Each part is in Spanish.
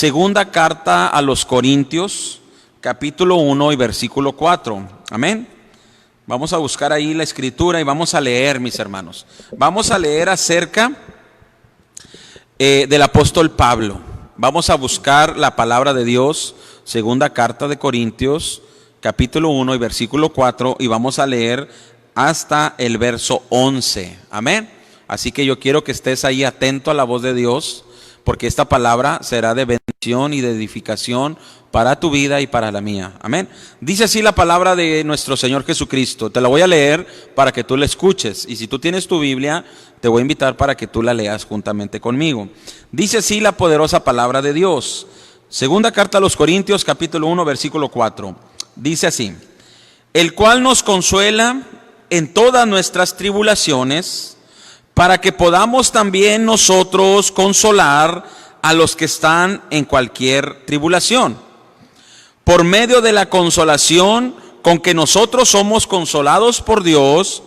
Segunda carta a los Corintios, capítulo 1 y versículo 4. Amén. Vamos a buscar ahí la escritura y vamos a leer, mis hermanos. Vamos a leer acerca del apóstol Pablo. Vamos a buscar la palabra de Dios, segunda carta de Corintios, capítulo 1 y versículo 4, y vamos a leer hasta el verso 11. Amén. Así que yo quiero que estés ahí atento a la voz de Dios, porque esta palabra será de bendición y de edificación para tu vida y para la mía. Amén. Dice así la palabra de nuestro Señor Jesucristo. Te la voy a leer para que tú la escuches. Y si tú tienes tu Biblia, te voy a invitar para que tú la leas juntamente conmigo. Dice así la poderosa palabra de Dios. Segunda carta a los Corintios, capítulo 1, versículo 4. Dice así: el cual nos consuela en todas nuestras tribulaciones, para que podamos también nosotros consolar a los que están en cualquier tribulación, por medio de la consolación con que nosotros somos consolados por Dios,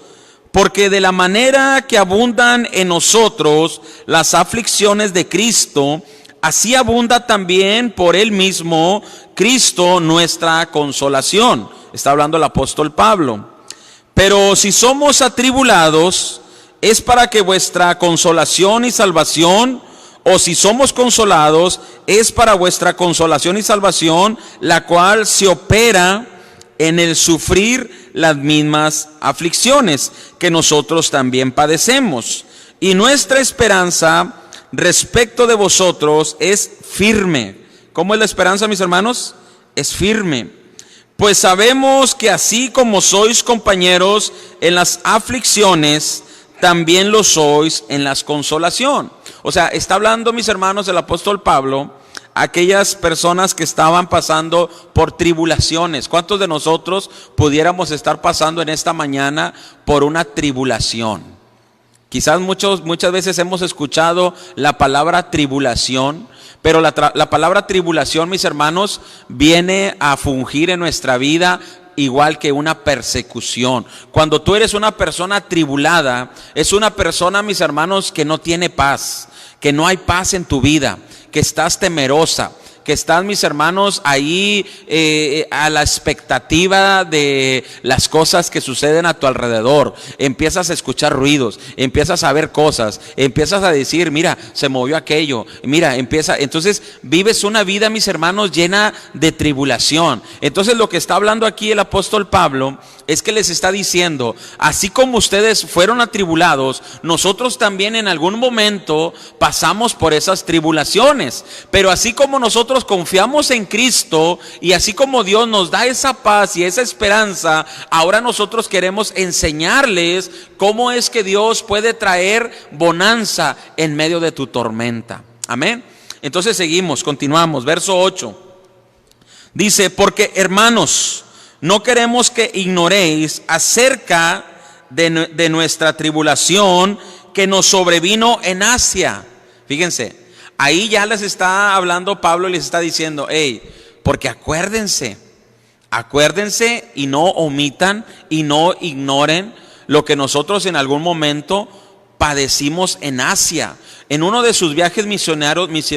porque de la manera que abundan en nosotros las aflicciones de Cristo, así abunda también por Él mismo Cristo nuestra consolación. Está hablando el apóstol Pablo. Pero si somos atribulados, es para que vuestra consolación y salvación, o si somos consolados, es para vuestra consolación y salvación, la cual se opera en el sufrir las mismas aflicciones que nosotros también padecemos. Y nuestra esperanza respecto de vosotros es firme. ¿Cómo es la esperanza, mis hermanos? Es firme. Pues sabemos que así como sois compañeros en las aflicciones, también lo sois en la consolación. O sea, está hablando, mis hermanos, el apóstol Pablo, aquellas personas que estaban pasando por tribulaciones. ¿Cuántos de nosotros pudiéramos estar pasando en esta mañana por una tribulación? Quizás muchas veces hemos escuchado la palabra tribulación, pero la palabra tribulación, mis hermanos, viene a fungir en nuestra vida igual que una persecución. Cuando tú eres una persona tribulada, es una persona, mis hermanos, que no tiene paz, que no hay paz en tu vida, que estás temerosa, que estás, mis hermanos, ahí a la expectativa de las cosas que suceden a tu alrededor. Empiezas a escuchar ruidos, empiezas a ver cosas, empiezas a decir, mira, se movió aquello, mira, entonces vives una vida, mis hermanos, llena de tribulación. Entonces lo que está hablando aquí el apóstol Pablo es que les está diciendo, así como ustedes fueron atribulados, nosotros también en algún momento pasamos por esas tribulaciones, pero así como nosotros confiamos en Cristo y así como Dios nos da esa paz y esa esperanza, ahora nosotros queremos enseñarles cómo es que Dios puede traer bonanza en medio de tu tormenta. Amén. Entonces seguimos, continuamos, verso 8. Dice, porque hermanos, no queremos que ignoréis acerca de nuestra tribulación que nos sobrevino en Asia. Fíjense, ahí ya les está hablando Pablo y les está diciendo, hey, porque acuérdense y no omitan y no ignoren lo que nosotros en algún momento padecimos en Asia. En uno de sus viajes misioneros, mis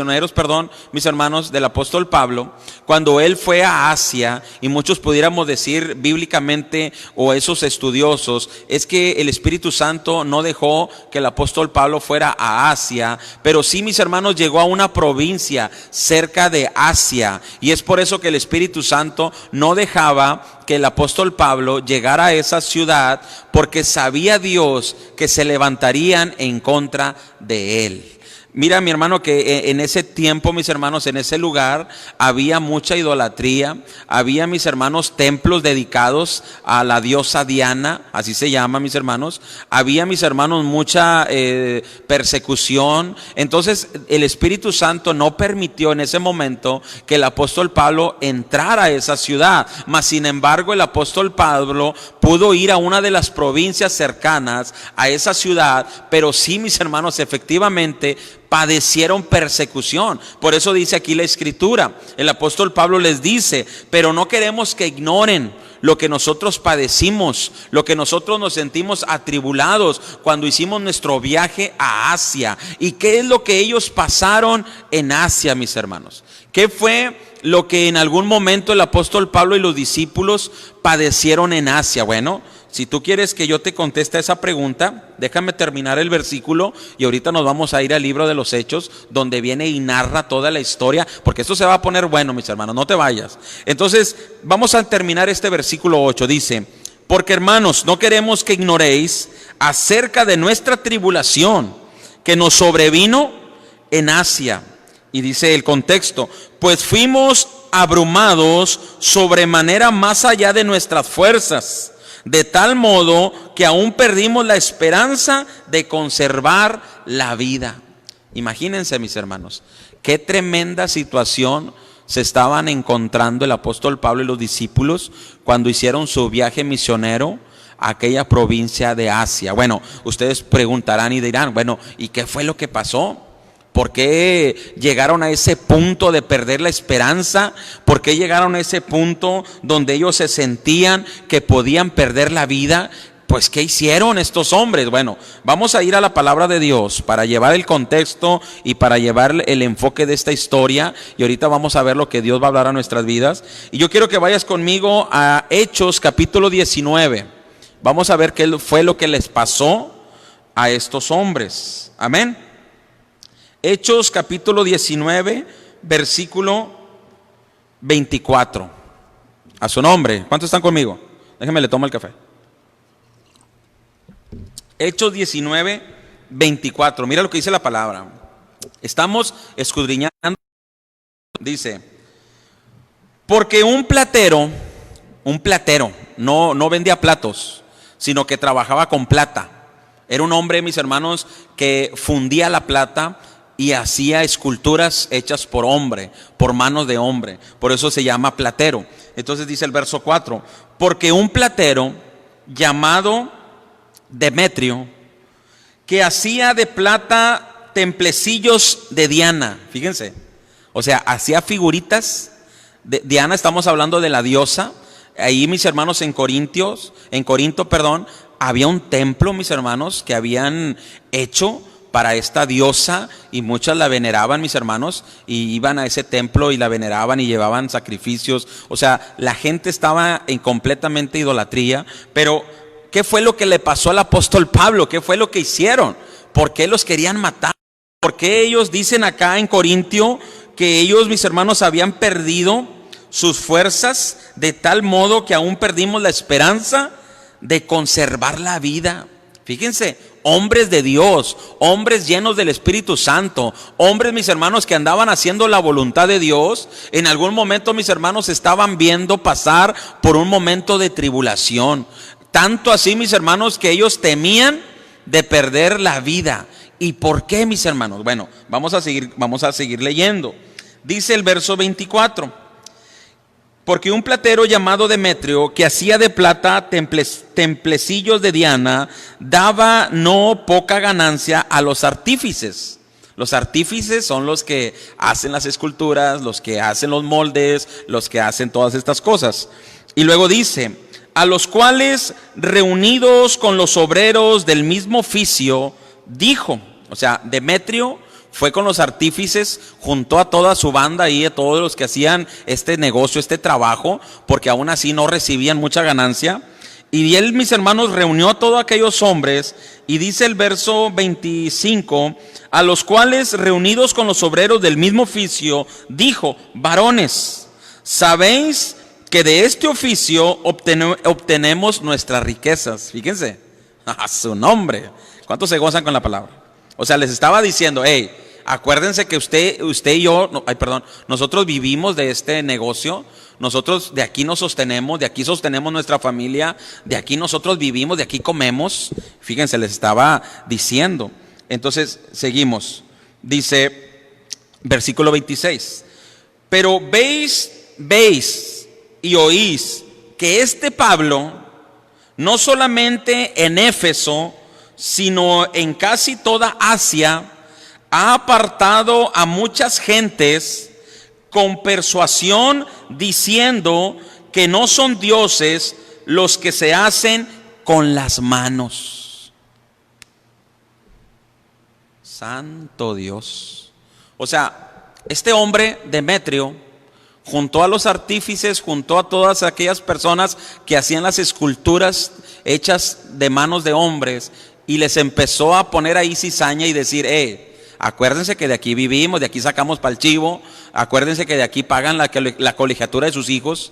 hermanos, del apóstol Pablo, cuando él fue a Asia, y muchos pudiéramos decir bíblicamente, o esos estudiosos, es que el Espíritu Santo no dejó que el apóstol Pablo fuera a Asia, pero sí, mis hermanos, llegó a una provincia cerca de Asia, y es por eso que el Espíritu Santo no dejaba que el apóstol Pablo llegara a esa ciudad, porque sabía Dios que se levantarían en contra de él. Mira, mi hermano, que en ese tiempo, mis hermanos, en ese lugar había mucha idolatría, había, mis hermanos, templos dedicados a la diosa Diana, así se llama, mis hermanos, había, mis hermanos, mucha persecución. Entonces el Espíritu Santo no permitió en ese momento que el apóstol Pablo entrara a esa ciudad, mas sin embargo el apóstol Pablo pudo ir a una de las provincias cercanas a esa ciudad, pero sí, mis hermanos, efectivamente padecieron persecución. Por eso dice aquí la escritura, el apóstol Pablo les dice: pero no queremos que ignoren lo que nosotros padecimos, lo que nosotros nos sentimos atribulados cuando hicimos nuestro viaje a Asia. ¿Y qué es lo que ellos pasaron en Asia, mis hermanos? ¿Qué fue lo que en algún momento el apóstol Pablo y los discípulos padecieron en Asia? Bueno, si tú quieres que yo te conteste esa pregunta, déjame terminar el versículo y ahorita nos vamos a ir al libro de los Hechos, donde viene y narra toda la historia, porque esto se va a poner bueno, mis hermanos, no te vayas. Entonces, vamos a terminar este versículo 8, dice: porque, hermanos, no queremos que ignoréis acerca de nuestra tribulación que nos sobrevino en Asia. Y dice el contexto: pues fuimos abrumados sobremanera más allá de nuestras fuerzas, de tal modo que aún perdimos la esperanza de conservar la vida. Imagínense, mis hermanos, qué tremenda situación se estaban encontrando el apóstol Pablo y los discípulos cuando hicieron su viaje misionero a aquella provincia de Asia. Bueno, ustedes preguntarán y dirán: bueno, ¿y qué fue lo que pasó? ¿Por qué llegaron a ese punto de perder la esperanza? ¿Por qué llegaron a ese punto donde ellos se sentían que podían perder la vida? Pues, ¿qué hicieron estos hombres? Bueno, vamos a ir a la palabra de Dios para llevar el contexto y para llevar el enfoque de esta historia. Y ahorita vamos a ver lo que Dios va a hablar a nuestras vidas. Y yo quiero que vayas conmigo a Hechos capítulo 19. Vamos a ver qué fue lo que les pasó a estos hombres. Amén. Hechos capítulo 19, versículo 24. A su nombre. ¿Cuántos están conmigo? Déjenme le tomo el café. Hechos 19, 24. Mira lo que dice la palabra. Estamos escudriñando. Dice: porque un platero no vendía platos, sino que trabajaba con plata. Era un hombre, mis hermanos, que fundía la plata y hacía esculturas hechas por hombre, por manos de hombre. Por eso se llama platero. Entonces dice el verso 4: porque un platero llamado Demetrio, que hacía de plata templecillos de Diana. Fíjense, o sea, hacía figuritas de Diana. Estamos hablando de la diosa. Ahí, mis hermanos, en Corinto, había un templo, mis hermanos, que habían hecho para esta diosa, y muchas la veneraban, mis hermanos, y iban a ese templo y la veneraban y llevaban sacrificios. O sea, la gente estaba en completamente idolatría. Pero ¿qué fue lo que le pasó al apóstol Pablo? ¿Qué fue lo que hicieron? ¿Por qué los querían matar? ¿Por qué ellos dicen acá en Corintio que ellos, mis hermanos, habían perdido sus fuerzas de tal modo que aún perdimos la esperanza de conservar la vida? Fíjense, hombres de Dios, hombres llenos del Espíritu Santo, hombres, mis hermanos, que andaban haciendo la voluntad de Dios. En algún momento, mis hermanos, estaban viendo pasar por un momento de tribulación. Tanto así, mis hermanos, que ellos temían de perder la vida. ¿Y por qué, mis hermanos? Bueno, vamos a seguir leyendo. Dice el verso 24: porque un platero llamado Demetrio, que hacía de plata templecillos de Diana, daba no poca ganancia a los artífices. Los artífices son los que hacen las esculturas, los que hacen los moldes, los que hacen todas estas cosas. Y luego dice: a los cuales, reunidos con los obreros del mismo oficio, dijo. O sea, Demetrio fue con los artífices, juntó a toda su banda y a todos los que hacían este negocio, este trabajo, porque aún así no recibían mucha ganancia. Y él, mis hermanos, reunió a todos aquellos hombres, y dice el verso 25: a los cuales, reunidos con los obreros del mismo oficio, dijo: varones, sabéis que de este oficio obtenemos nuestras riquezas. Fíjense, a su nombre. ¿Cuántos se gozan con la palabra? O sea, les estaba diciendo: hey, acuérdense que usted y yo, nosotros vivimos de este negocio. Nosotros de aquí nos sostenemos, de aquí sostenemos nuestra familia, de aquí nosotros vivimos, de aquí comemos. Fíjense, les estaba diciendo. Entonces, seguimos. Dice, versículo 26: pero veis y oís que este Pablo no solamente en Éfeso, sino en casi toda Asia, ha apartado a muchas gentes con persuasión, diciendo que no son dioses los que se hacen con las manos. Santo Dios. O sea, este hombre, Demetrio, juntó a los artífices, juntó a todas aquellas personas que hacían las esculturas hechas de manos de hombres, y les empezó a poner ahí cizaña y decir: acuérdense que de aquí vivimos, de aquí sacamos para el chivo, acuérdense que de aquí pagan la colegiatura de sus hijos,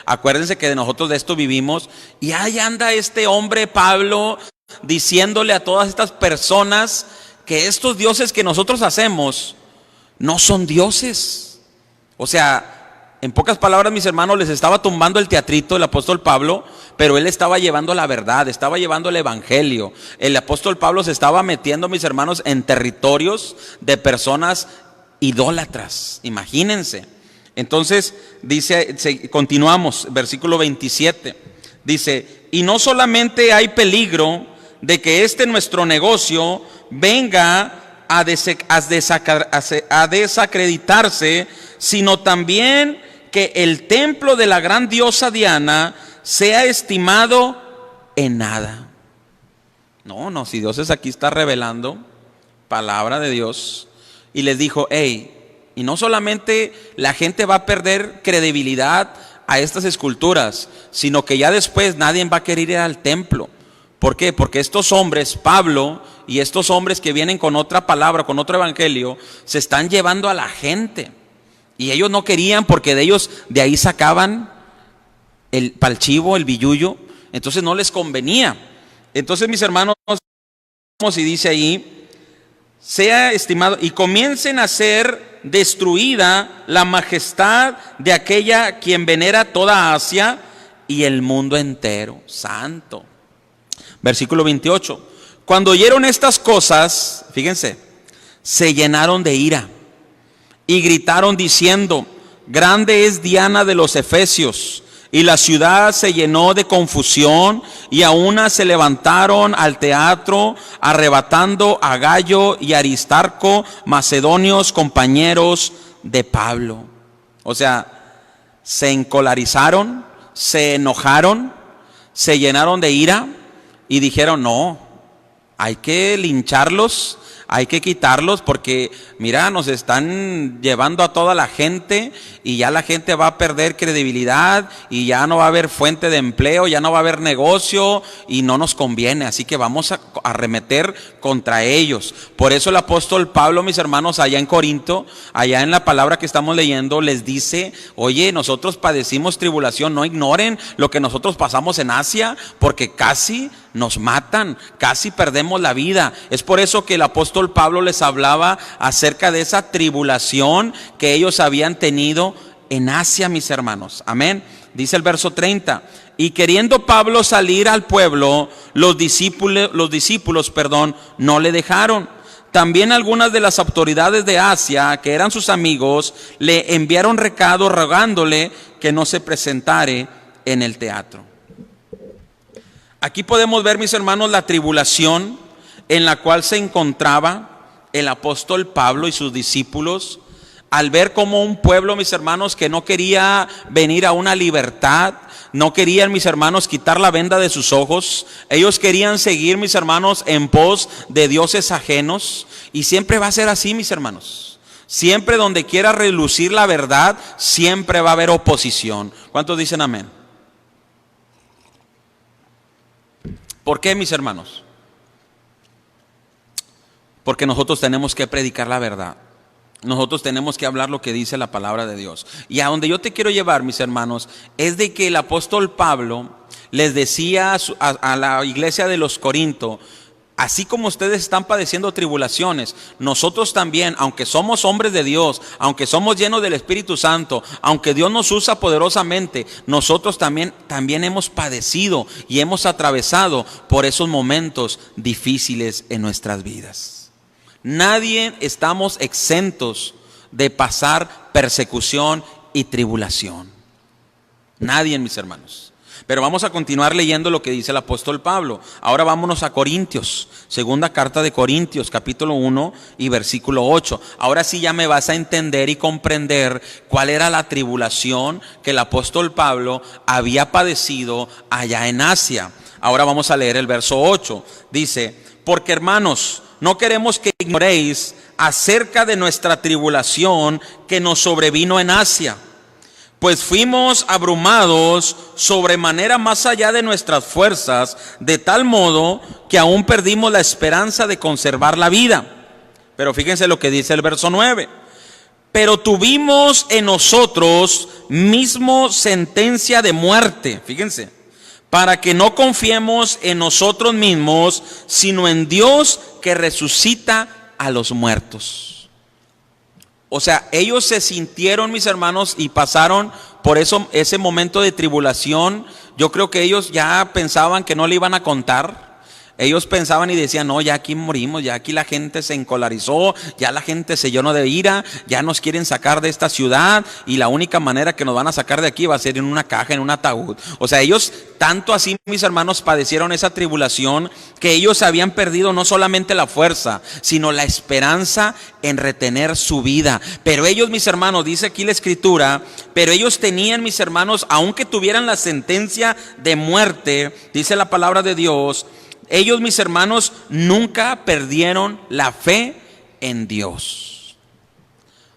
acuérdense que de nosotros de esto vivimos. Y ahí anda este hombre Pablo diciéndole a todas estas personas que estos dioses que nosotros hacemos no son dioses. O sea, en pocas palabras, mis hermanos, les estaba tumbando el teatrito el apóstol Pablo, pero él estaba llevando la verdad, estaba llevando el evangelio. El apóstol Pablo se estaba metiendo, mis hermanos, en territorios de personas idólatras. Imagínense. Entonces, dice, continuamos, versículo 27. Dice: y no solamente hay peligro de que nuestro negocio venga a desacreditarse, sino también que el templo de la gran diosa Diana sea estimado en nada. No, si Dios aquí está revelando palabra de Dios, y les dijo: y no solamente la gente va a perder credibilidad a estas esculturas, sino que ya después nadie va a querer ir al templo. ¿Por qué? Porque estos hombres, Pablo y estos hombres que vienen con otra palabra, con otro evangelio, se están llevando a la gente. Y ellos no querían, porque de ahí sacaban el palchivo, el billuyo. Entonces no les convenía. Entonces, mis hermanos, y dice ahí: sea estimado, y comiencen a ser destruida la majestad de aquella quien venera toda Asia y el mundo entero. Santo. Versículo 28. Cuando oyeron estas cosas, fíjense, se llenaron de ira y gritaron diciendo: grande es Diana de los Efesios. Y la ciudad se llenó de confusión, y a una se levantaron al teatro, arrebatando a Gayo y Aristarco, macedonios, compañeros de Pablo. O sea, se encolarizaron, se enojaron, se llenaron de ira y dijeron: no, hay que lincharlos, hay que quitarlos, porque mira, nos están llevando a toda la gente, y ya la gente va a perder credibilidad, y ya no va a haber fuente de empleo, ya no va a haber negocio, y no nos conviene. Así que vamos a arremeter contra ellos. Por eso el apóstol Pablo, mis hermanos, allá en Corinto, allá en la palabra que estamos leyendo, les dice: oye, nosotros padecimos tribulación, no ignoren lo que nosotros pasamos en Asia, porque casi nos matan, casi perdemos la vida. Es por eso que el apóstol Pablo les hablaba acerca de esa tribulación que ellos habían tenido en Asia, mis hermanos. Amén. Dice el verso 30: y queriendo Pablo salir al pueblo, los discípulos, no le dejaron. También algunas de las autoridades de Asia, que eran sus amigos, le enviaron recado rogándole que no se presentare en el teatro. Aquí podemos ver, mis hermanos, la tribulación en la cual se encontraba el apóstol Pablo y sus discípulos, al ver como un pueblo, mis hermanos, que no quería venir a una libertad, no querían, mis hermanos, quitar la venda de sus ojos. Ellos querían seguir, mis hermanos, en pos de dioses ajenos. Y siempre va a ser así, mis hermanos. Siempre donde quiera relucir la verdad, siempre va a haber oposición. ¿Cuántos dicen amén? ¿Por qué, mis hermanos? Porque nosotros tenemos que predicar la verdad. Nosotros tenemos que hablar lo que dice la palabra de Dios. Y a donde yo te quiero llevar, mis hermanos, es de que el apóstol Pablo les decía a la iglesia de los Corinto: así como ustedes están padeciendo tribulaciones, nosotros también, aunque somos hombres de Dios, aunque somos llenos del Espíritu Santo, aunque Dios nos usa poderosamente, nosotros también hemos padecido y hemos atravesado por esos momentos difíciles en nuestras vidas. Nadie estamos exentos de pasar persecución y tribulación. Nadie, mis hermanos. Pero vamos a continuar leyendo lo que dice el apóstol Pablo. Ahora vámonos a Corintios, segunda carta de Corintios, capítulo 1 y versículo 8. Ahora sí ya me vas a entender y comprender cuál era la tribulación que el apóstol Pablo había padecido allá en Asia. Ahora vamos a leer el verso 8. Dice: porque hermanos, no queremos que ignoréis acerca de nuestra tribulación que nos sobrevino en Asia. Pues fuimos abrumados sobremanera más allá de nuestras fuerzas, de tal modo que aún perdimos la esperanza de conservar la vida. Pero fíjense lo que dice el verso 9. Pero tuvimos en nosotros mismo sentencia de muerte, fíjense, para que no confiemos en nosotros mismos, sino en Dios que resucita a los muertos. O sea, ellos se sintieron, mis hermanos, y pasaron por eso, ese momento de tribulación. Yo creo que ellos ya pensaban que no le iban a contar. Ellos pensaban y decían: no, ya aquí morimos, ya aquí la gente se encolarizó, ya la gente se llenó de ira, ya nos quieren sacar de esta ciudad y la única manera que nos van a sacar de aquí va a ser en una caja, en un ataúd. O sea, ellos tanto así, mis hermanos, padecieron esa tribulación que ellos habían perdido no solamente la fuerza, sino la esperanza en retener su vida. Pero ellos, mis hermanos, dice aquí la escritura, pero ellos tenían, mis hermanos, aunque tuvieran la sentencia de muerte, dice la palabra de Dios, ellos, mis hermanos, nunca perdieron la fe en Dios.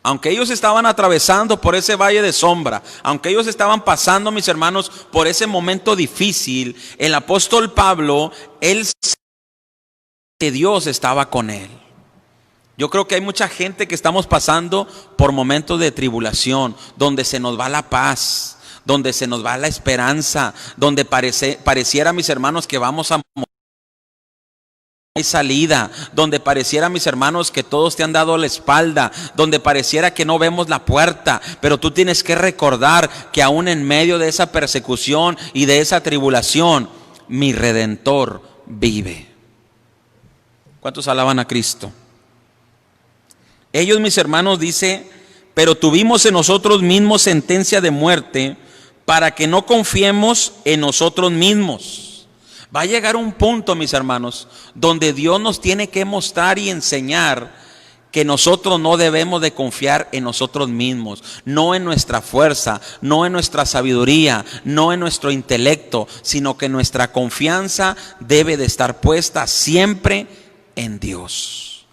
Aunque ellos estaban atravesando por ese valle de sombra, aunque ellos estaban pasando, mis hermanos, por ese momento difícil, el apóstol Pablo, él sabía que Dios estaba con él. Yo creo que hay mucha gente que estamos pasando por momentos de tribulación, donde se nos va la paz, donde se nos va la esperanza, donde pareciera, mis hermanos, que vamos a morir. Hay salida, donde pareciera, mis hermanos, que todos te han dado la espalda, donde pareciera que no vemos la puerta, pero tú tienes que recordar que aún en medio de esa persecución y de esa tribulación, mi Redentor vive. ¿Cuántos alaban a Cristo? Ellos, mis hermanos, dice, pero tuvimos en nosotros mismos sentencia de muerte para que no confiemos en nosotros mismos. Va a llegar un punto, mis hermanos, donde Dios nos tiene que mostrar y enseñar que nosotros no debemos de confiar en nosotros mismos, no en nuestra fuerza, no en nuestra sabiduría, no en nuestro intelecto, sino que nuestra confianza debe de estar puesta siempre en Dios.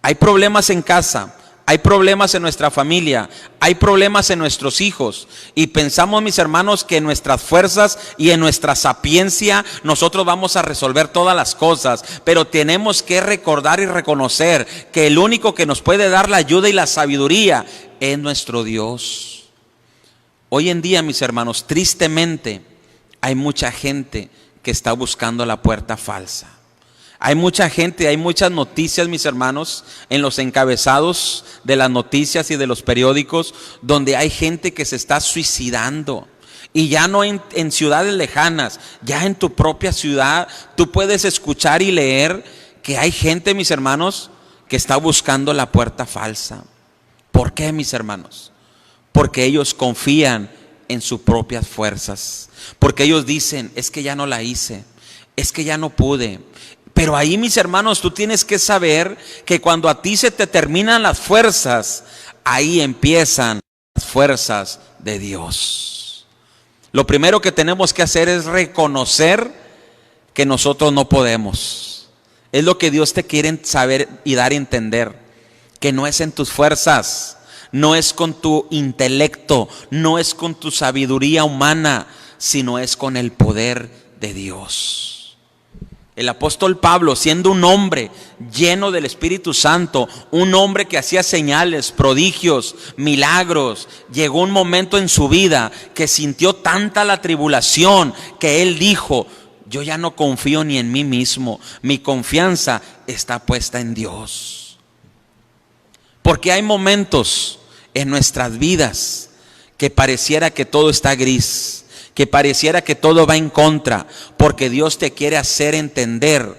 Hay problemas en casa, hay problemas en nuestra familia, hay problemas en nuestros hijos y pensamos, mis hermanos, que en nuestras fuerzas y en nuestra sapiencia nosotros vamos a resolver todas las cosas, pero tenemos que recordar y reconocer que el único que nos puede dar la ayuda y la sabiduría es nuestro Dios. Hoy en día, mis hermanos, tristemente hay mucha gente que está buscando la puerta falsa. Hay mucha gente, hay muchas noticias, mis hermanos, en los encabezados de las noticias y de los periódicos, donde hay gente que se está suicidando. Y ya no en ciudades lejanas, ya en tu propia ciudad, tú puedes escuchar y leer que hay gente, mis hermanos, que está buscando la puerta falsa. ¿Por qué, mis hermanos? Porque ellos confían en sus propias fuerzas. Porque ellos dicen: es que ya no la hice, es que ya no pude. Pero ahí, mis hermanos, tú tienes que saber que cuando a ti se te terminan las fuerzas, ahí empiezan las fuerzas de Dios. Lo primero que tenemos que hacer es reconocer que nosotros no podemos. Es lo que Dios te quiere saber y dar a entender, que no es en tus fuerzas, no es con tu intelecto, no es con tu sabiduría humana, sino es con el poder de Dios. El apóstol Pablo, siendo un hombre lleno del Espíritu Santo, un hombre que hacía señales, prodigios, milagros, llegó un momento en su vida que sintió tanta la tribulación que él dijo: yo ya no confío ni en mí mismo, mi confianza está puesta en Dios. Porque hay momentos en nuestras vidas que pareciera que todo está gris, que pareciera que todo va en contra, porque Dios te quiere hacer entender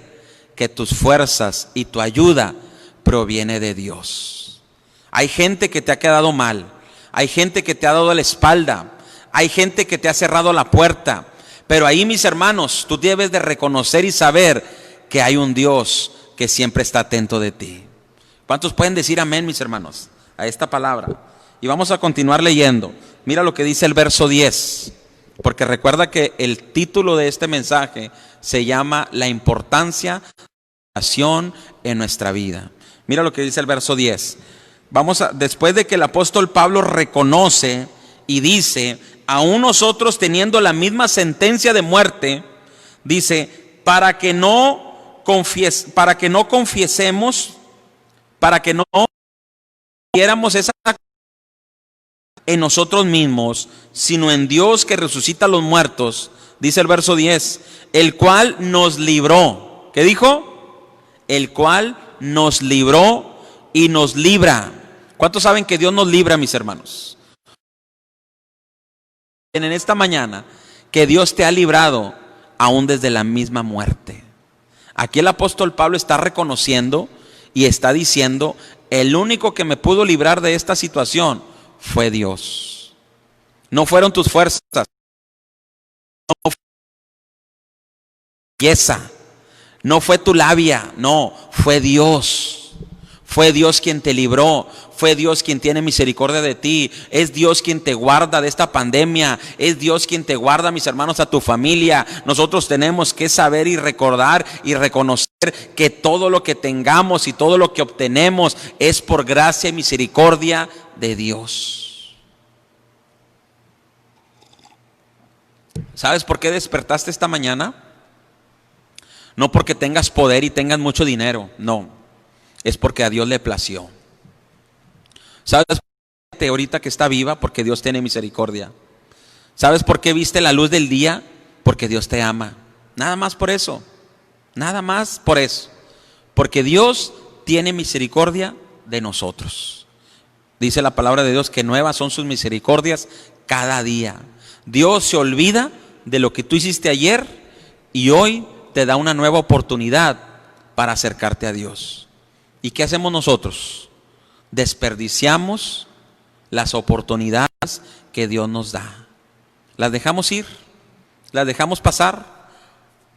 que tus fuerzas y tu ayuda proviene de Dios. Hay gente que te ha quedado mal, hay gente que te ha dado la espalda, hay gente que te ha cerrado la puerta, Pero ahí, mis hermanos, tú debes de reconocer y saber que hay un Dios que siempre está atento de ti. ¿Cuántos pueden decir amén, mis hermanos, a esta palabra? Y vamos a continuar leyendo. Mira lo que dice el verso 10, porque recuerda que el título de este mensaje se llama La importancia de la oración en nuestra vida. Mira lo que dice el verso 10. Después de que el apóstol Pablo reconoce y dice, aún nosotros teniendo la misma sentencia de muerte, dice, para que no confiésemos, para que no diéramos esa en nosotros mismos, sino en Dios que resucita a los muertos, dice el verso 10, el cual nos libró. ¿Qué dijo? El cual nos libró y nos libra. ¿Cuántos saben que Dios nos libra, mis hermanos? En esta mañana, que Dios te ha librado aún desde la misma muerte. Aquí el apóstol Pablo está reconociendo y está diciendo, el único que me pudo librar de esta situación fue Dios. No fueron tus fuerzas, no fue tu belleza, no fue tu labia, no, fue Dios. Fue Dios quien te libró, fue Dios quien tiene misericordia de ti, es Dios quien te guarda de esta pandemia, es Dios quien te guarda, mis hermanos, a tu familia. Nosotros tenemos que saber y recordar y reconocer que todo lo que tengamos y todo lo que obtenemos es por gracia y misericordia de Dios. ¿Sabes por qué despertaste esta mañana? No porque tengas poder y tengas mucho dinero, no. Es porque a Dios le plació. ¿Sabes por qué ahorita que está viva? Porque Dios tiene misericordia. ¿Sabes por qué viste la luz del día? Porque Dios te ama. Nada más por eso. Nada más por eso. Porque Dios tiene misericordia de nosotros. Dice la palabra de Dios que nuevas son sus misericordias cada día. Dios se olvida de lo que tú hiciste ayer y hoy te da una nueva oportunidad para acercarte a Dios. ¿Y qué hacemos nosotros? Desperdiciamos las oportunidades que Dios nos da. Las dejamos ir, las dejamos pasar,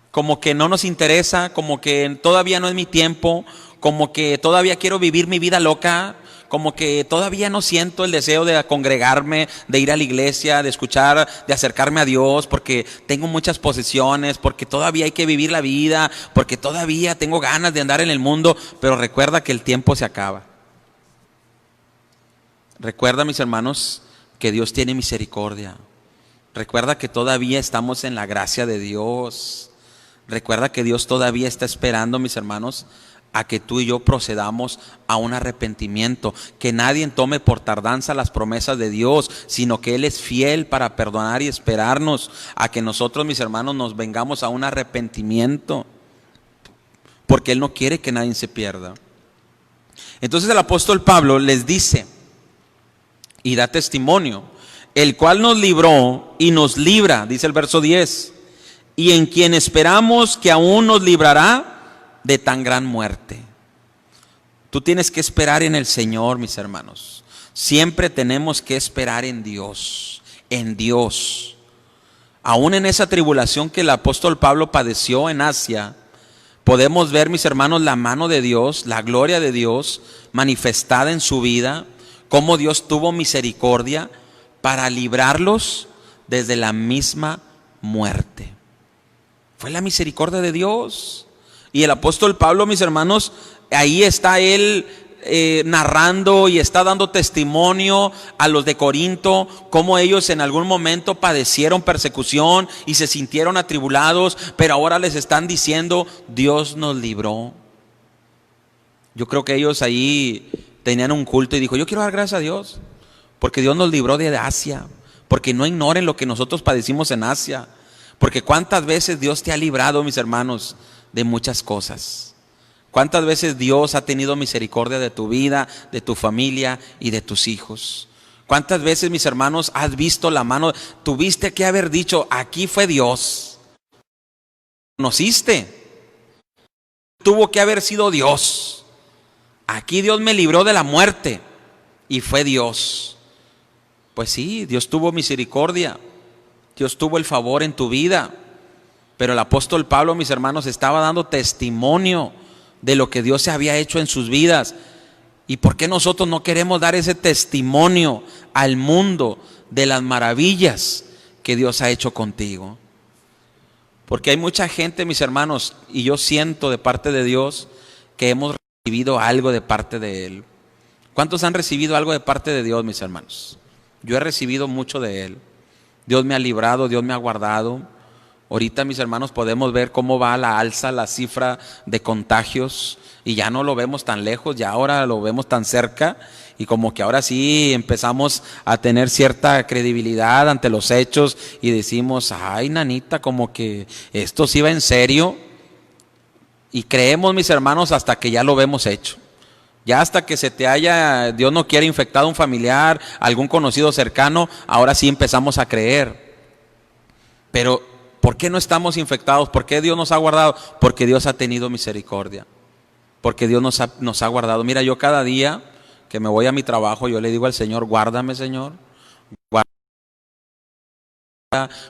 como que no nos interesa, como que todavía no es mi tiempo, como que todavía quiero vivir mi vida loca, como que todavía no siento el deseo de congregarme, de ir a la iglesia, de escuchar, de acercarme a Dios, porque tengo muchas posesiones, porque todavía hay que vivir la vida, porque todavía tengo ganas de andar en el mundo. Pero recuerda que el tiempo se acaba. Recuerda, mis hermanos, que Dios tiene misericordia. Recuerda que todavía estamos en la gracia de Dios. Recuerda que Dios todavía está esperando, mis hermanos, a que tú y yo procedamos a un arrepentimiento, que nadie tome por tardanza las promesas de Dios, sino que Él es fiel para perdonar y esperarnos a que nosotros, mis hermanos, nos vengamos a un arrepentimiento, porque Él no quiere que nadie se pierda. Entonces el apóstol Pablo les dice y da testimonio, el cual nos libró y nos libra, dice el verso 10, y en quien esperamos que aún nos librará de tan gran muerte. Tú tienes que esperar en el Señor, mis hermanos. Siempre tenemos que esperar en Dios, en Dios. Aún en esa tribulación que el apóstol Pablo padeció en Asia, podemos ver, mis hermanos, la mano de Dios, la gloria de Dios manifestada en su vida, cómo Dios tuvo misericordia para librarlos desde la misma muerte. Fue la misericordia de Dios. Y el apóstol Pablo, mis hermanos, ahí está él narrando y está dando testimonio a los de Corinto, cómo ellos en algún momento padecieron persecución y se sintieron atribulados, pero ahora les están diciendo, Dios nos libró. Yo creo que ellos ahí tenían un culto y dijo, yo quiero dar gracias a Dios, porque Dios nos libró de Asia, porque no ignoren lo que nosotros padecimos en Asia, porque cuántas veces Dios te ha librado, mis hermanos, de muchas cosas. ¿Cuántas veces Dios ha tenido misericordia de tu vida, de tu familia y de tus hijos? ¿Cuántas veces, mis hermanos, has visto la mano? Tuviste que haber dicho, aquí fue Dios. ¿Conociste? Tuvo que haber sido Dios. Aquí Dios me libró de la muerte y fue Dios. Pues sí, Dios tuvo misericordia. Dios tuvo el favor en tu vida. Pero el apóstol Pablo, mis hermanos, estaba dando testimonio de lo que Dios se había hecho en sus vidas. ¿Y por qué nosotros no queremos dar ese testimonio al mundo de las maravillas que Dios ha hecho contigo? Porque hay mucha gente, mis hermanos, y yo siento de parte de Dios que hemos recibido algo de parte de Él. ¿Cuántos han recibido algo de parte de Dios, mis hermanos? Yo he recibido mucho de Él. Dios me ha librado, Dios me ha guardado. Ahorita, mis hermanos, podemos ver cómo va la alza, la cifra de contagios, y ya no lo vemos tan lejos, ya ahora lo vemos tan cerca, y como que ahora sí empezamos a tener cierta credibilidad ante los hechos y decimos, ay, nanita, como que esto sí va en serio. Y creemos, mis hermanos, hasta que ya lo vemos hecho. Ya hasta que se te haya, Dios no quiere, infectado un familiar, algún conocido cercano, ahora sí empezamos a creer. Pero ¿por qué no estamos infectados? ¿Por qué Dios nos ha guardado? Porque Dios ha tenido misericordia. Porque Dios nos ha guardado. Mira, yo cada día que me voy a mi trabajo, yo le digo al Señor, guárdame, Señor.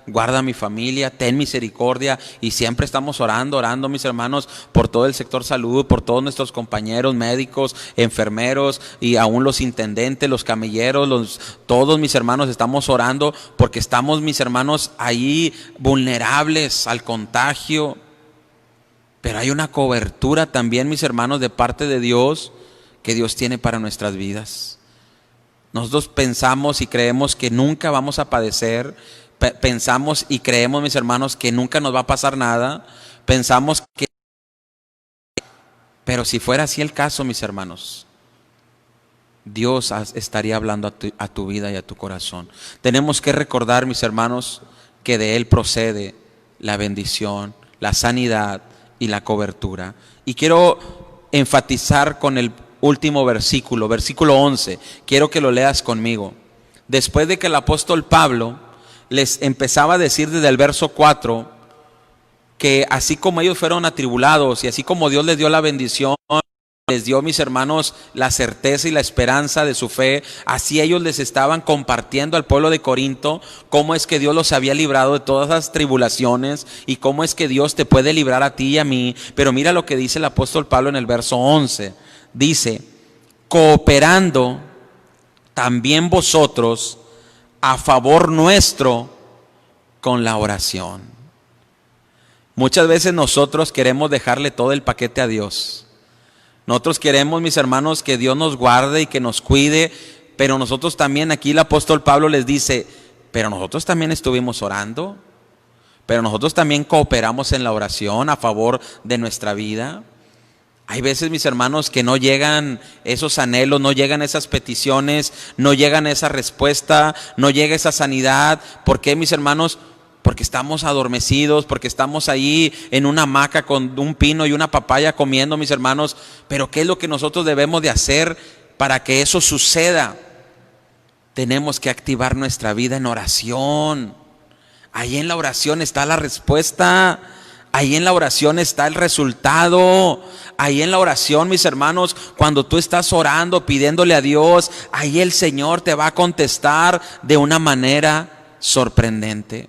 Guarda a mi familia, ten misericordia. Y siempre estamos orando, mis hermanos, por todo el sector salud, por todos nuestros compañeros médicos, enfermeros y aún los intendentes, los camilleros, todos mis hermanos estamos orando porque estamos, mis hermanos, ahí vulnerables al contagio. Pero hay una cobertura también, mis hermanos, de parte de Dios que Dios tiene para nuestras vidas. Nosotros pensamos y creemos que nunca vamos a padecer. Pensamos y creemos, mis hermanos, que nunca nos va a pasar nada. Pensamos que... Pero si fuera así el caso, mis hermanos, Dios estaría hablando a tu vida y a tu corazón. Tenemos que recordar, mis hermanos, que de Él procede la bendición, la sanidad y la cobertura. Y quiero enfatizar con el último versículo, versículo 11. Quiero que lo leas conmigo. Después de que el apóstol Pablo les empezaba a decir desde el verso 4 que así como ellos fueron atribulados y así como Dios les dio la bendición, les dio, mis hermanos, la certeza y la esperanza de su fe, así ellos les estaban compartiendo al pueblo de Corinto cómo es que Dios los había librado de todas las tribulaciones y cómo es que Dios te puede librar a ti y a mí. Pero mira lo que dice el apóstol Pablo en el verso 11. Dice, cooperando también vosotros a favor nuestro con la oración. Muchas veces nosotros queremos dejarle todo el paquete a Dios. Nosotros queremos, mis hermanos, que Dios nos guarde y que nos cuide, pero nosotros también, aquí el apóstol Pablo les dice, pero nosotros también estuvimos orando, pero nosotros también cooperamos en la oración a favor de nuestra vida. Hay veces, mis hermanos, que no llegan esos anhelos, no llegan esas peticiones, no llegan esa respuesta, no llega esa sanidad. ¿Por qué, mis hermanos? Porque estamos adormecidos, porque estamos ahí en una hamaca con un pino y una papaya comiendo, mis hermanos. Pero ¿qué es lo que nosotros debemos de hacer para que eso suceda? Tenemos que activar nuestra vida en oración. Ahí en la oración está la respuesta. Ahí en la oración está el resultado. Ahí en la oración, mis hermanos, cuando tú estás orando, pidiéndole a Dios, ahí el Señor te va a contestar de una manera sorprendente.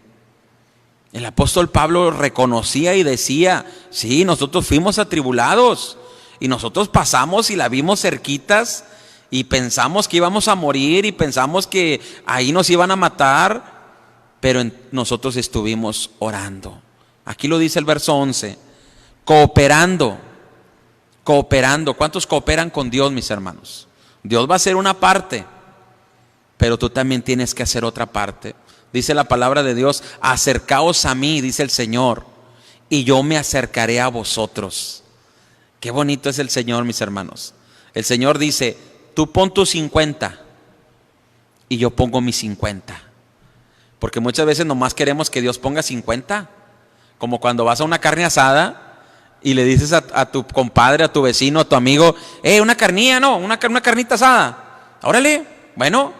El apóstol Pablo reconocía y decía, sí, nosotros fuimos atribulados y nosotros pasamos y la vimos cerquitas y pensamos que íbamos a morir y pensamos que ahí nos iban a matar, pero nosotros estuvimos orando. Aquí lo dice el verso 11, cooperando. ¿Cuántos cooperan con Dios, mis hermanos? Dios va a hacer una parte, pero tú también tienes que hacer otra parte. Dice la palabra de Dios, acercaos a mí, dice el Señor, y yo me acercaré a vosotros. Qué bonito es el Señor, mis hermanos. El Señor dice, tú pon tus 50 y yo pongo mis 50. Porque muchas veces nomás queremos que Dios ponga 50. Como cuando vas a una carne asada y le dices a tu compadre, a tu vecino, a tu amigo, una carnilla, no, una carnita asada. Órale, bueno,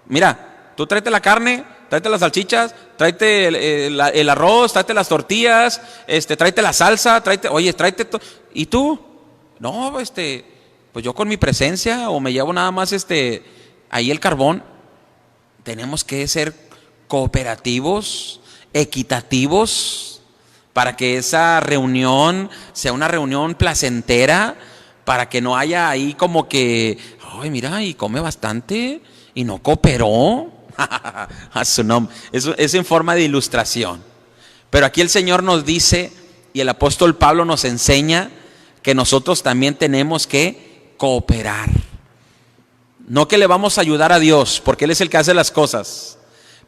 mira, tú tráete la carne, tráete las salchichas, tráete el arroz, tráete las tortillas, tráete la salsa, tráete todo. ¿Y tú? No, pues yo con mi presencia o me llevo nada más ahí el carbón. Tenemos que ser cooperativos. equitativos para que esa reunión sea una reunión placentera, para que no haya ahí como que, ay, mira, y come bastante y no cooperó. A su nombre. Eso es en forma de ilustración. Pero aquí el Señor nos dice, y el apóstol Pablo nos enseña, que nosotros también tenemos que cooperar. No que le vamos a ayudar a Dios, porque Él es el que hace las cosas.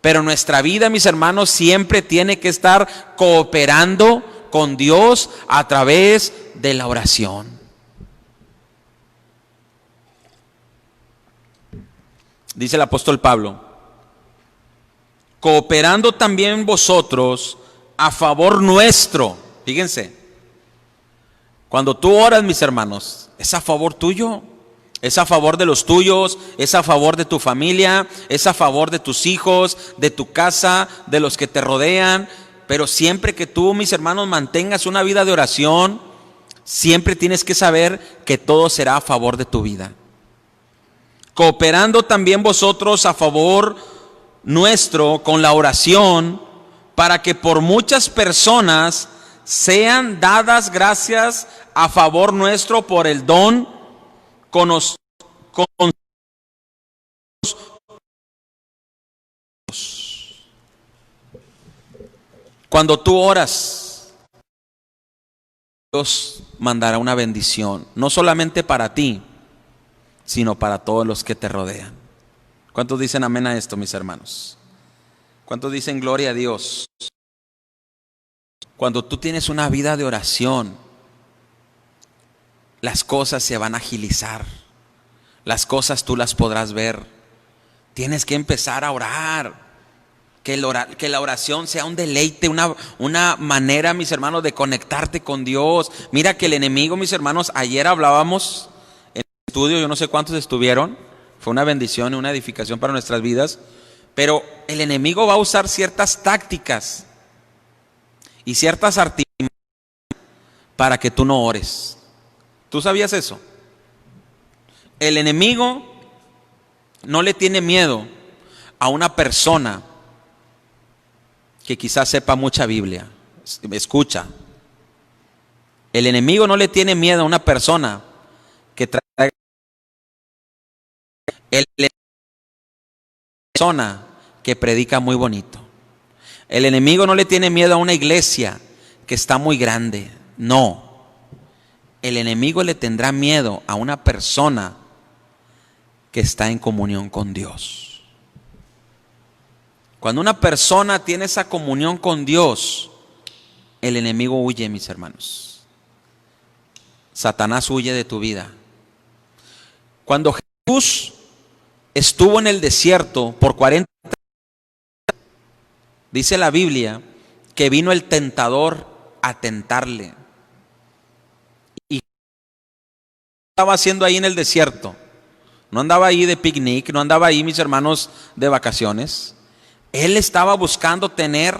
Pero nuestra vida, mis hermanos, siempre tiene que estar cooperando con Dios a través de la oración. Dice el apóstol Pablo, cooperando también vosotros a favor nuestro. Fíjense, cuando tú oras, mis hermanos, es a favor tuyo, es a favor de los tuyos, es a favor de tu familia, es a favor de tus hijos, de tu casa, de los que te rodean. Pero siempre que tú, mis hermanos, mantengas una vida de oración, siempre tienes que saber que todo será a favor de tu vida. Cooperando también vosotros a favor nuestro con la oración, para que por muchas personas sean dadas gracias a favor nuestro por el don con Cuando tú oras, Dios mandará una bendición, no solamente para ti, sino para todos los que te rodean. ¿Cuántos dicen amén a esto, mis hermanos? ¿Cuántos dicen gloria a Dios? Cuando tú tienes una vida de oración, las cosas se van a agilizar. Las cosas tú las podrás ver. Tienes que empezar a orar. Que la oración sea un deleite, una manera, mis hermanos, de conectarte con Dios. Mira que el enemigo, mis hermanos, ayer hablábamos en el estudio, yo no sé cuántos estuvieron. Fue una bendición y una edificación para nuestras vidas. Pero el enemigo va a usar ciertas tácticas y ciertas artimañas para que tú no ores. ¿Tú sabías eso? El enemigo no le tiene miedo a una persona que quizás sepa mucha Biblia. Escucha. El enemigo no le tiene miedo a una persona que traiga. Persona que predica muy bonito. El enemigo no le tiene miedo a una iglesia que está muy grande. No. El enemigo le tendrá miedo a una persona que está en comunión con Dios. Cuando una persona tiene esa comunión con Dios, el enemigo huye, mis hermanos. Satanás huye de tu vida. Cuando Jesús estuvo en el desierto por 40 años, dice la Biblia que vino el tentador a tentarle. ¿Y qué estaba haciendo ahí en el desierto? No andaba ahí de picnic, no andaba ahí, mis hermanos, de vacaciones. Él estaba buscando tener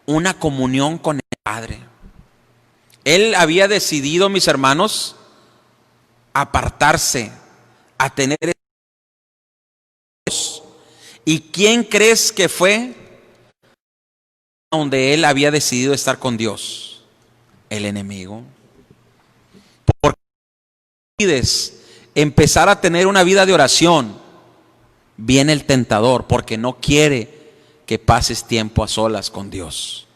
una comunión con el Padre. Él había decidido, mis hermanos, apartarse, a tener. ¿Y quién crees que fue donde él había decidido estar con Dios? El enemigo. Porque decides empezar a tener una vida de oración, viene el tentador porque no quiere que pases tiempo a solas con Dios.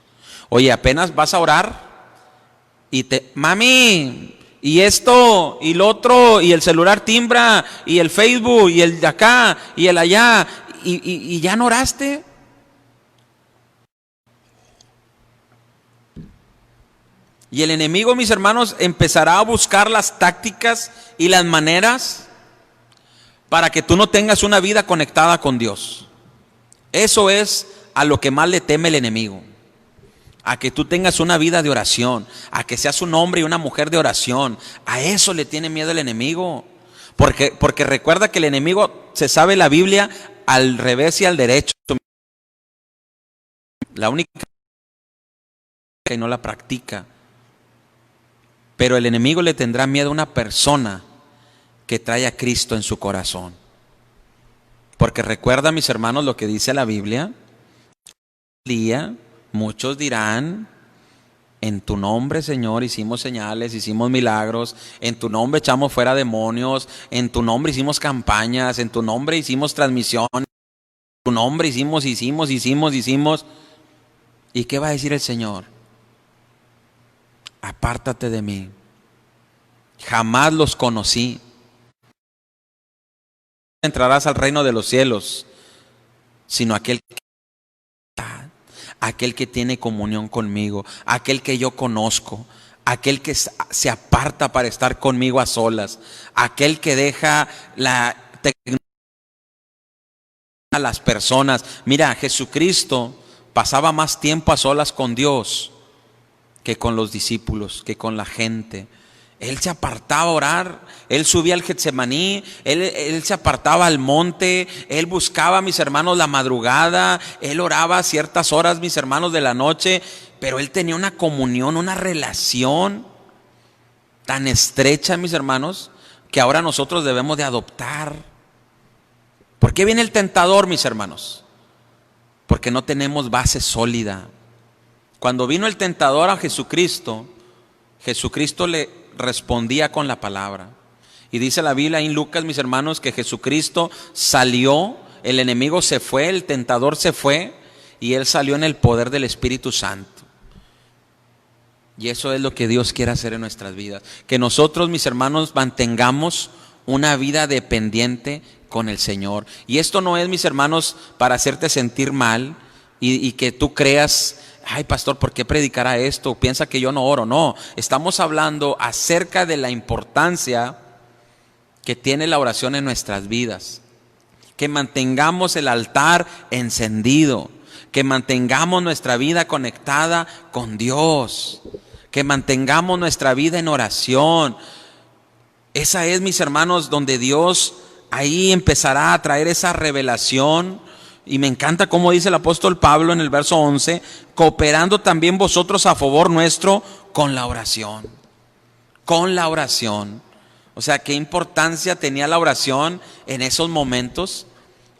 Oye, apenas vas a orar y mami, y esto, y lo otro, y el celular timbra, y el Facebook, y el de acá, y el allá, y ya no oraste. Y el enemigo, mis hermanos, empezará a buscar las tácticas y las maneras para que tú no tengas una vida conectada con Dios. Eso es a lo que más le teme el enemigo. A que tú tengas una vida de oración, a que seas un hombre y una mujer de oración. A eso le tiene miedo el enemigo. Porque recuerda que el enemigo se sabe la Biblia al revés y al derecho. La única que no la practica. Pero el enemigo le tendrá miedo a una persona que trae a Cristo en su corazón. Porque recuerda, mis hermanos, lo que dice la Biblia. Día Muchos dirán: en tu nombre, Señor, hicimos señales, hicimos milagros, en tu nombre echamos fuera demonios, en tu nombre hicimos campañas, en tu nombre hicimos transmisiones, en tu nombre hicimos. ¿Y qué va a decir el Señor? Apártate de mí, jamás los conocí. Entrarás al reino de los cielos, sino aquel que tiene comunión conmigo, aquel que yo conozco, aquel que se aparta para estar conmigo a solas, aquel que deja la tecnología a las personas. Mira, Jesucristo pasaba más tiempo a solas con Dios que con los discípulos, que con la gente. Él se apartaba a orar, él subía al Getsemaní, él se apartaba al monte, él buscaba, mis hermanos, la madrugada, él oraba a ciertas horas, mis hermanos, de la noche, pero él tenía una comunión, una relación tan estrecha, mis hermanos, que ahora nosotros debemos de adoptar. ¿Por qué viene el tentador, mis hermanos? Porque no tenemos base sólida. Cuando vino el tentador a Jesucristo, Jesucristo le respondía con la palabra. Y dice la Biblia en Lucas, mis hermanos, que Jesucristo salió, el enemigo se fue, el tentador se fue, y él salió en el poder del Espíritu Santo. Y eso es lo que Dios quiere hacer en nuestras vidas. Que nosotros, mis hermanos, mantengamos una vida dependiente con el Señor. Y esto no es, mis hermanos, para hacerte sentir mal y que tú creas: ay, pastor, ¿por qué predicará esto? Piensa que yo no oro. No, estamos hablando acerca de la importancia que tiene la oración en nuestras vidas. Que mantengamos el altar encendido, que mantengamos nuestra vida conectada con Dios, que mantengamos nuestra vida en oración. Esa es, mis hermanos, donde Dios ahí empezará a traer esa revelación. Y me encanta cómo dice el apóstol Pablo en el verso 11: cooperando también vosotros a favor nuestro con la oración. Con la oración. O sea, qué importancia tenía la oración en esos momentos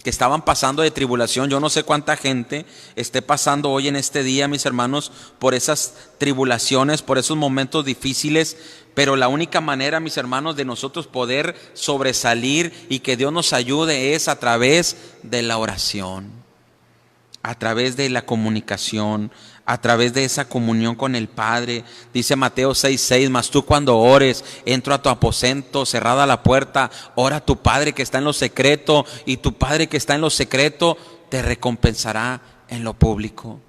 que estaban pasando de tribulación. Yo no sé cuánta gente esté pasando hoy en este día, mis hermanos, por esas tribulaciones, por esos momentos difíciles. Pero la única manera, mis hermanos, de nosotros poder sobresalir y que Dios nos ayude es a través de la oración, a través de la comunicación, a través de esa comunión con el Padre. Dice Mateo 6:6: mas tú cuando ores, entra a tu aposento, cerrada la puerta, ora a tu Padre que está en lo secreto, y tu Padre que está en lo secreto te recompensará en lo público.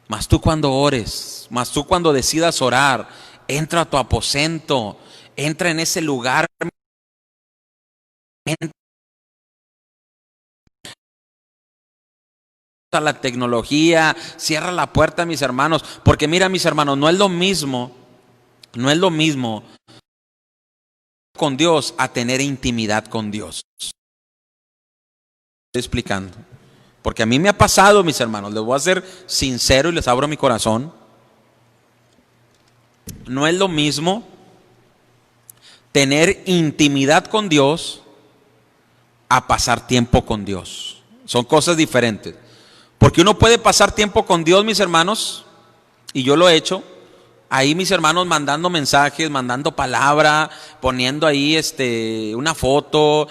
Mas tú cuando ores, mas tú cuando decidas orar, entra a tu aposento, entra en ese lugar, entra a la tecnología, cierra la puerta, mis hermanos, porque mira, mis hermanos, no es lo mismo con Dios a tener intimidad con Dios. Estoy explicando, porque a mí me ha pasado, mis hermanos, les voy a ser sincero y les abro mi corazón. No es lo mismo tener intimidad con Dios a pasar tiempo con Dios. Son cosas diferentes. Porque uno puede pasar tiempo con Dios, mis hermanos, y yo lo he hecho. Ahí, mis hermanos, mandando mensajes, mandando palabra, poniendo ahí una foto,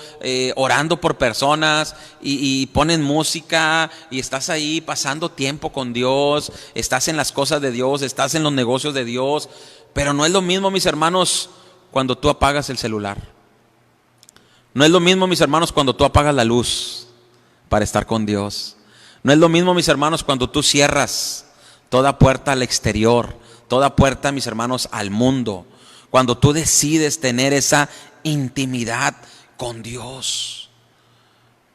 orando por personas, y ponen música, y estás ahí pasando tiempo con Dios, estás en las cosas de Dios, estás en los negocios de Dios. Pero no es lo mismo, mis hermanos, cuando tú apagas el celular. No es lo mismo, mis hermanos, cuando tú apagas la luz para estar con Dios. No es lo mismo, mis hermanos, cuando tú cierras toda puerta al exterior, toda puerta, mis hermanos, al mundo. Cuando tú decides tener esa intimidad con Dios.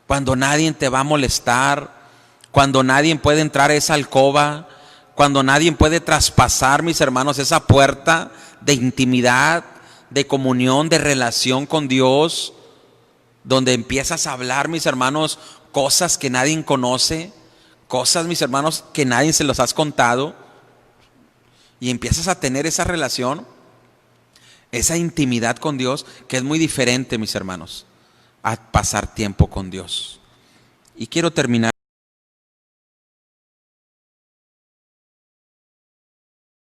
Cuando nadie te va a molestar, cuando nadie puede entrar a esa alcoba, cuando nadie puede traspasar, mis hermanos, esa puerta de intimidad, de comunión, de relación con Dios, donde empiezas a hablar, mis hermanos, cosas que nadie conoce, cosas, mis hermanos, que nadie se los has contado, y empiezas a tener esa relación, esa intimidad con Dios, que es muy diferente, mis hermanos, a pasar tiempo con Dios. Y quiero terminar